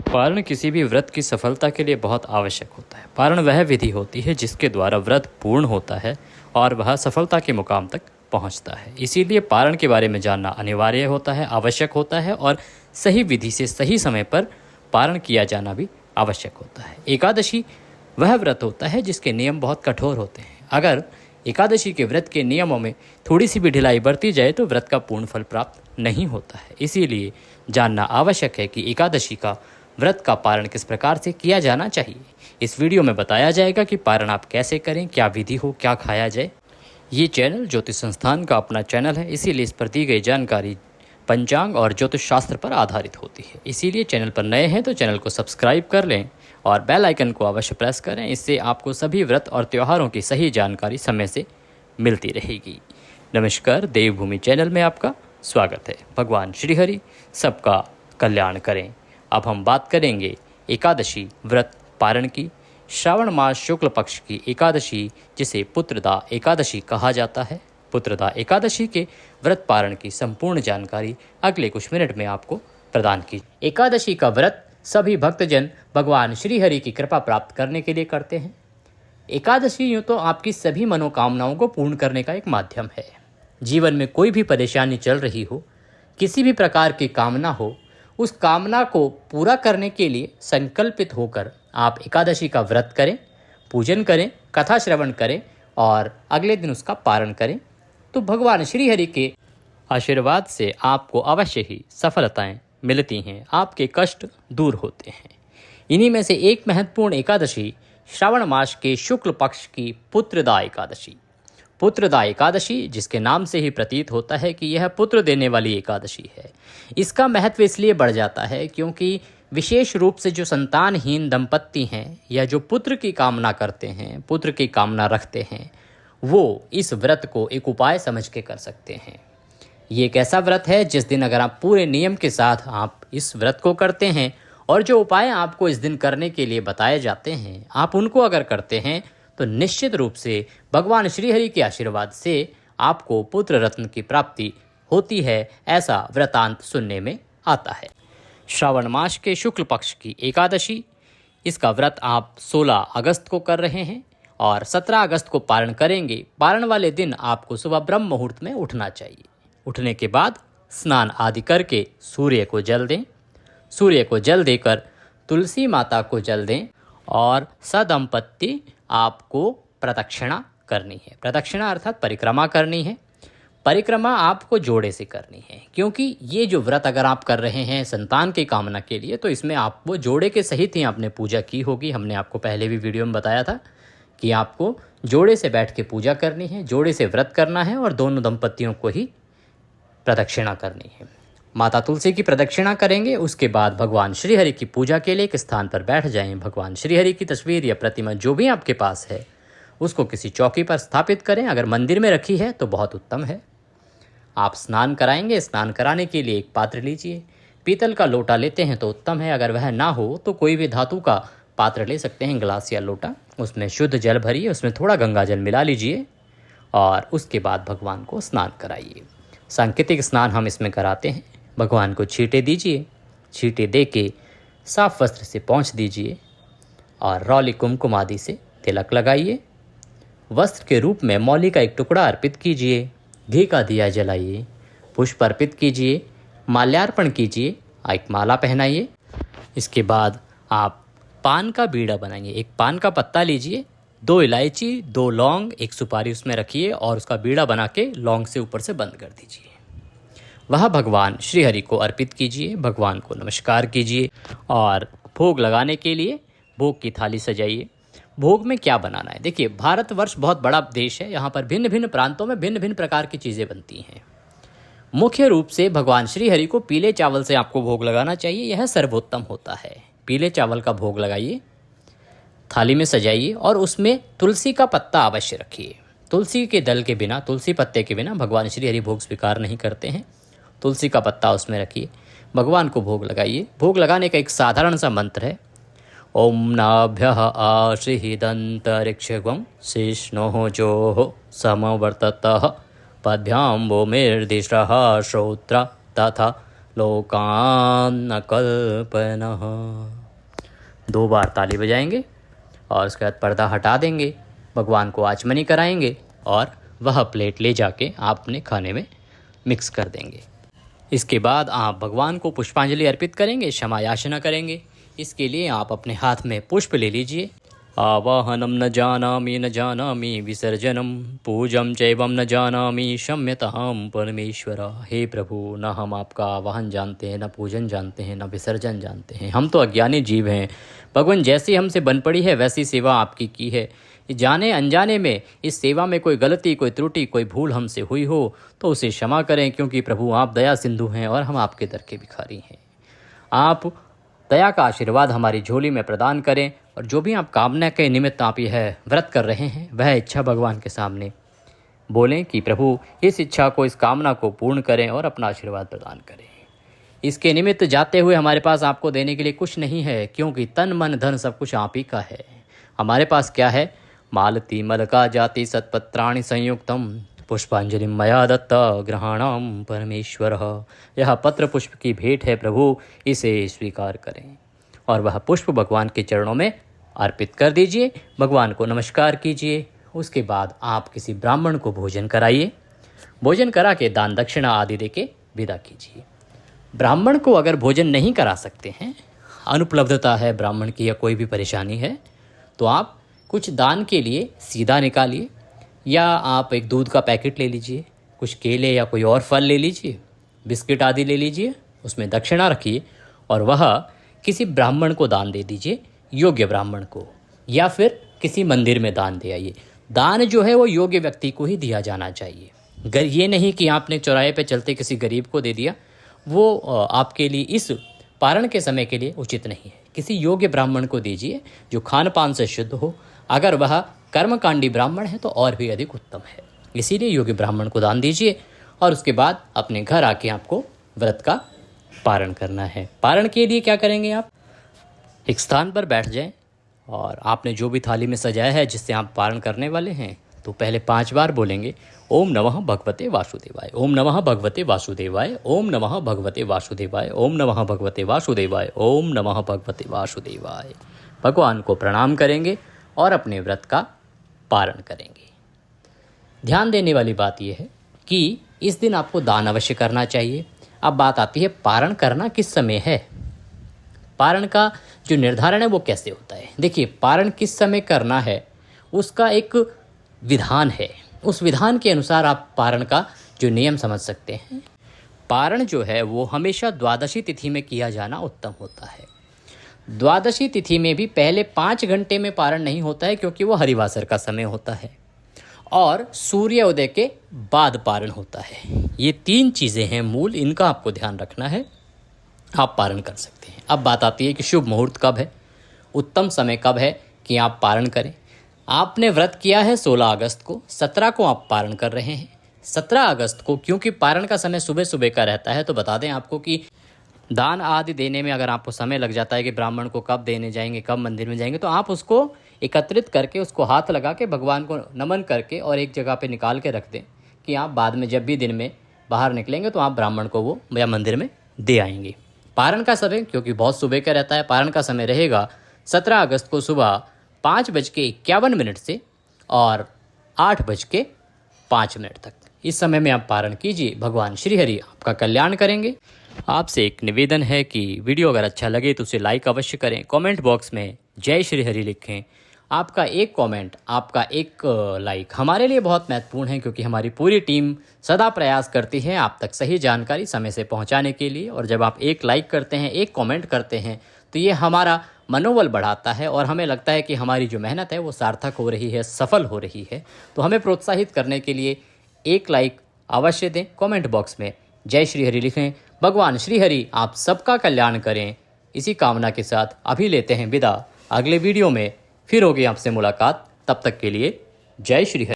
पारण किसी भी व्रत की सफलता के लिए बहुत आवश्यक होता है। पारण वह विधि होती है जिसके द्वारा व्रत पूर्ण होता है और वह सफलता के मुकाम तक पहुंचता है। इसीलिए पारण के बारे में जानना अनिवार्य होता है, आवश्यक होता है और सही विधि से सही समय पर पारण किया जाना भी आवश्यक होता है। एकादशी वह व्रत होता है जिसके नियम बहुत कठोर होते हैं। अगर एकादशी के व्रत के नियमों में थोड़ी सी भी ढिलाई बरती जाए तो व्रत का पूर्ण फल प्राप्त नहीं होता है। इसीलिए जानना आवश्यक है कि एकादशी का व्रत का पारण किस प्रकार से किया जाना चाहिए। इस वीडियो में बताया जाएगा कि पारण आप कैसे करें, क्या विधि हो, क्या खाया जाए। ये चैनल ज्योतिष संस्थान का अपना चैनल है, इसीलिए इस पर दी गई जानकारी पंचांग और ज्योतिष शास्त्र पर आधारित होती है। इसीलिए चैनल पर नए हैं तो चैनल को सब्सक्राइब कर लें और बेल आइकन को अवश्य प्रेस करें। इससे आपको सभी व्रत और त्योहारों की सही जानकारी समय से मिलती रहेगी। नमस्कार, देवभूमि चैनल में आपका स्वागत है। भगवान श्रीहरि सबका कल्याण करें। अब हम बात करेंगे एकादशी व्रत पारण की। श्रावण मास शुक्ल पक्ष की एकादशी जिसे पुत्रदा एकादशी कहा जाता है। पुत्रदा एकादशी के व्रत पारण की संपूर्ण जानकारी अगले कुछ मिनट में आपको प्रदान की। एकादशी का व्रत सभी भक्तजन भगवान श्रीहरि की कृपा प्राप्त करने के लिए करते हैं। एकादशी यूँ तो आपकी सभी मनोकामनाओं को पूर्ण करने का एक माध्यम है। जीवन में कोई भी परेशानी चल रही हो, किसी भी प्रकार की कामना हो, उस कामना को पूरा करने के लिए संकल्पित होकर आप एकादशी का व्रत करें, पूजन करें, कथा श्रवण करें और अगले दिन उसका पारण करें तो भगवान श्रीहरि के आशीर्वाद से आपको अवश्य ही सफलताएं मिलती हैं, आपके कष्ट दूर होते हैं। इन्हीं में से एक महत्वपूर्ण एकादशी श्रावण मास के शुक्ल पक्ष की पुत्रदा एकादशी। पुत्रदा एकादशी जिसके नाम से ही प्रतीत होता है कि यह पुत्र देने वाली एकादशी है। इसका महत्व इसलिए बढ़ जाता है क्योंकि विशेष रूप से जो संतानहीन दंपत्ति हैं या जो पुत्र की कामना करते हैं, पुत्र की कामना रखते हैं, वो इस व्रत को एक उपाय समझ के कर सकते हैं। ये एक ऐसा व्रत है जिस दिन अगर आप पूरे नियम के साथ आप इस व्रत को करते हैं और जो उपाय आपको इस दिन करने के लिए बताए जाते हैं आप उनको अगर करते हैं तो निश्चित रूप से भगवान श्रीहरि के आशीर्वाद से आपको पुत्र रत्न की प्राप्ति होती है, ऐसा व्रतांत सुनने में आता है। श्रावण मास के शुक्ल पक्ष की एकादशी, इसका व्रत आप 16 अगस्त को कर रहे हैं और 17 अगस्त को पारण करेंगे। पारण वाले दिन आपको सुबह ब्रह्म मुहूर्त में उठना चाहिए। उठने के बाद स्नान आदि करके सूर्य को जल दें। सूर्य को जल देकर तुलसी माता को जल दें और सदंपत्ति आपको प्रदक्षिणा करनी है। प्रदक्षिणा अर्थात परिक्रमा करनी है। परिक्रमा आपको जोड़े से करनी है क्योंकि ये जो व्रत अगर आप कर रहे हैं संतान की कामना के लिए तो इसमें आप वो जोड़े के सहित ही आपने पूजा की होगी। हमने आपको पहले भी वीडियो में बताया था कि आपको जोड़े से बैठ के पूजा करनी है, जोड़े से व्रत करना है और दोनों दंपतियों को ही प्रदक्षिणा करनी है। माता तुलसी की प्रदक्षिणा करेंगे, उसके बाद भगवान श्रीहरि की पूजा के लिए एक स्थान पर बैठ जाएं। भगवान श्रीहरि की तस्वीर या प्रतिमा जो भी आपके पास है उसको किसी चौकी पर स्थापित करें। अगर मंदिर में रखी है तो बहुत उत्तम है। आप स्नान कराएंगे, स्नान कराने के लिए एक पात्र लीजिए। पीतल का लोटा लेते हैं तो उत्तम है, अगर वह ना हो तो कोई भी धातु का पात्र ले सकते हैं, गिलास या लोटा। उसमें शुद्ध जल भरिए, उसमें थोड़ा गंगा जल मिला लीजिए और उसके बाद भगवान को स्नान कराइए। सांकेतिक स्नान हम इसमें कराते हैं। भगवान को छींटे दीजिए, छींटे दे के साफ वस्त्र से पोंछ दीजिए और रौली कुमकुम आदि से तिलक लगाइए। वस्त्र के रूप में मौली का एक टुकड़ा अर्पित कीजिए, घी का दिया जलाइए, पुष्प अर्पित कीजिए, माल्यार्पण कीजिए, एक माला पहनाइए। इसके बाद आप पान का बीड़ा बनाइए। एक पान का पत्ता लीजिए, 2 इलायची, 2 लौंग, 1 सुपारी उसमें रखिए और उसका बीड़ा बना के लौंग से ऊपर से बंद कर दीजिए। वह भगवान श्रीहरि को अर्पित कीजिए, भगवान को नमस्कार कीजिए और भोग लगाने के लिए भोग की थाली सजाइए। भोग में क्या बनाना है? देखिए, भारतवर्ष बहुत बड़ा देश है, यहाँ पर भिन्न भिन्न प्रांतों में भिन्न भिन्न प्रकार की चीज़ें बनती हैं। मुख्य रूप से भगवान श्रीहरि को पीले चावल से आपको भोग लगाना चाहिए, यह सर्वोत्तम होता है। पीले चावल का भोग लगाइए, थाली में सजाइए और उसमें तुलसी का पत्ता अवश्य रखिए। तुलसी के दल के बिना, तुलसी पत्ते के बिना भगवान श्रीहरि भोग स्वीकार नहीं करते हैं। तुलसी का पत्ता उसमें रखिए, भगवान को भोग लगाइए। भोग लगाने का एक साधारण सा मंत्र है, ओम नाभ्यः आशीर्दन्तरिक्षगं शिष्णोः जोः समवर्ततः पद्भ्यां भूमिर्दिशः श्रोत्र तथा लोकान् न कल्पनः। 2 बार ताली बजाएंगे और उसके बाद पर्दा हटा देंगे, भगवान को आचमनी कराएंगे और वह प्लेट ले जाके आप अपने खाने में मिक्स कर देंगे। इसके बाद आप भगवान को पुष्पांजलि अर्पित करेंगे, क्षमा याचना करेंगे। इसके लिए आप अपने हाथ में पुष्प ले लीजिए। आवाहनम न जानामि विसर्जनम पूजम चैवम न जानामि क्षम्यतां परमेश्वर। हे प्रभु, न हम आपका आवाहन जानते हैं, न पूजन जानते हैं, न विसर्जन जानते हैं। हम तो अज्ञानी जीव हैं। भगवान, जैसी हमसे बन पड़ी है वैसी सेवा आपकी की है। जाने अनजाने में इस सेवा में कोई गलती, कोई त्रुटि, कोई भूल हमसे हुई हो तो उसे क्षमा करें, क्योंकि प्रभु आप दया सिंधु हैं और हम आपके दर के भिखारी हैं। आप दया का आशीर्वाद हमारी झोली में प्रदान करें और जो भी आप कामना के निमित्त आप यह व्रत कर रहे हैं वह इच्छा भगवान के सामने बोलें कि प्रभु इस इच्छा को, इस कामना को पूर्ण करें और अपना आशीर्वाद प्रदान करें। इसके निमित्त जाते हुए हमारे पास आपको देने के लिए कुछ नहीं है, क्योंकि तन मन धन सब कुछ आप ही का है। हमारे पास क्या है? मालती मलका जाति सत्पत्राणि संयुक्तम पुष्पांजलि मया दत्ता ग्रहाणाम परमेश्वर। यह पत्र पुष्प की भेंट है प्रभु, इसे स्वीकार करें। और वह पुष्प भगवान के चरणों में अर्पित कर दीजिए, भगवान को नमस्कार कीजिए। उसके बाद आप किसी ब्राह्मण को भोजन कराइए। भोजन करा के दान दक्षिणा आदि दे के विदा कीजिए। ब्राह्मण को अगर भोजन नहीं करा सकते हैं, अनुपलब्धता है ब्राह्मण की या कोई भी परेशानी है, तो आप कुछ दान के लिए सीधा निकालिए, या आप एक दूध का पैकेट ले लीजिए, कुछ केले या कोई और फल ले लीजिए, बिस्किट आदि ले लीजिए, उसमें दक्षिणा रखिए और वह किसी ब्राह्मण को दान दे दीजिए, योग्य ब्राह्मण को, या फिर किसी मंदिर में दान दे आइए। दान जो है वो योग्य व्यक्ति को ही दिया जाना चाहिए। ये नहीं कि आपने चौराहे पे चलते किसी गरीब को दे दिया, वो आपके लिए इस पारण के समय के लिए उचित नहीं है। किसी योग्य ब्राह्मण को दीजिए जो खान पान से शुद्ध हो। अगर वह कर्मकांडी ब्राह्मण है तो और भी अधिक उत्तम है। इसीलिए योग्य ब्राह्मण को दान दीजिए और उसके बाद अपने घर आके आपको व्रत का पारण करना है। पारण के लिए क्या करेंगे? आप एक स्थान पर बैठ जाएं और आपने जो भी थाली में सजाया है जिससे आप पारण करने वाले हैं, तो पहले 5 बार बोलेंगे ओम नमः भगवते वासुदेवाय, ओम नमः भगवते वासुदेवाय, ओम नमः भगवते वासुदेवाय, ओम नमः भगवते वासुदेवाय, ओम नमः भगवते वासुदेवाय। भगवान को प्रणाम करेंगे और अपने व्रत का पारण करेंगे। ध्यान देने वाली बात यह है कि इस दिन आपको दान अवश्य करना चाहिए। अब बात आती है पारण करना किस समय है। पारण का जो निर्धारण है वो कैसे होता है? देखिए, पारण किस समय करना है उसका एक विधान है। उस विधान के अनुसार आप पारण का जो नियम समझ सकते हैं। पारण जो है वो हमेशा द्वादशी तिथि में किया जाना उत्तम होता है। द्वादशी तिथि में भी पहले 5 घंटे में पारण नहीं होता है, क्योंकि वो हरिवासर का समय होता है, और सूर्योदय के बाद पारण होता है। ये 3 चीज़ें हैं मूल, इनका आपको ध्यान रखना है, आप पारण कर सकते हैं। अब बात आती है कि शुभ मुहूर्त कब है, उत्तम समय कब है कि आप पारण करें। आपने व्रत किया है 16 अगस्त को, 17 को आप पारण कर रहे हैं। 17 अगस्त को क्योंकि पारण का समय सुबह सुबह का रहता है, तो बता दें आपको कि दान आदि देने में अगर आपको समय लग जाता है कि ब्राह्मण को कब देने जाएंगे, कब मंदिर में जाएंगे, तो आप उसको एकत्रित करके, उसको हाथ लगा के, भगवान को नमन करके और एक जगह पे निकाल के रख दें कि आप बाद में जब भी दिन में बाहर निकलेंगे तो आप ब्राह्मण को वो या मंदिर में दे आएंगे। पारण का समय क्योंकि बहुत सुबह का रहता है, पारण का समय रहेगा 17 अगस्त को सुबह 5:51 से और 8:05 तक। इस समय में आप पारण कीजिए। भगवान श्रीहरि आपका कल्याण करेंगे। आपसे एक निवेदन है कि वीडियो अगर अच्छा लगे तो उसे लाइक अवश्य करें। कमेंट बॉक्स में जय श्रीहरि लिखें। आपका एक कमेंट, आपका एक लाइक हमारे लिए बहुत महत्वपूर्ण है, क्योंकि हमारी पूरी टीम सदा प्रयास करती है आप तक सही जानकारी समय से पहुंचाने के लिए। और जब आप एक लाइक करते हैं, एक कमेंट करते हैं, तो ये हमारा मनोबल बढ़ाता है और हमें लगता है कि हमारी जो मेहनत है वो सार्थक हो रही है, सफल हो रही है। तो हमें प्रोत्साहित करने के लिए एक लाइक अवश्य दें। कमेंट बॉक्स में जय श्रीहरि लिखें। भगवान श्रीहरि आप सबका कल्याण करें। इसी कामना के साथ अभी लेते हैं विदा। अगले वीडियो में फिर होगी आपसे मुलाकात। तब तक के लिए जय श्रीहरि।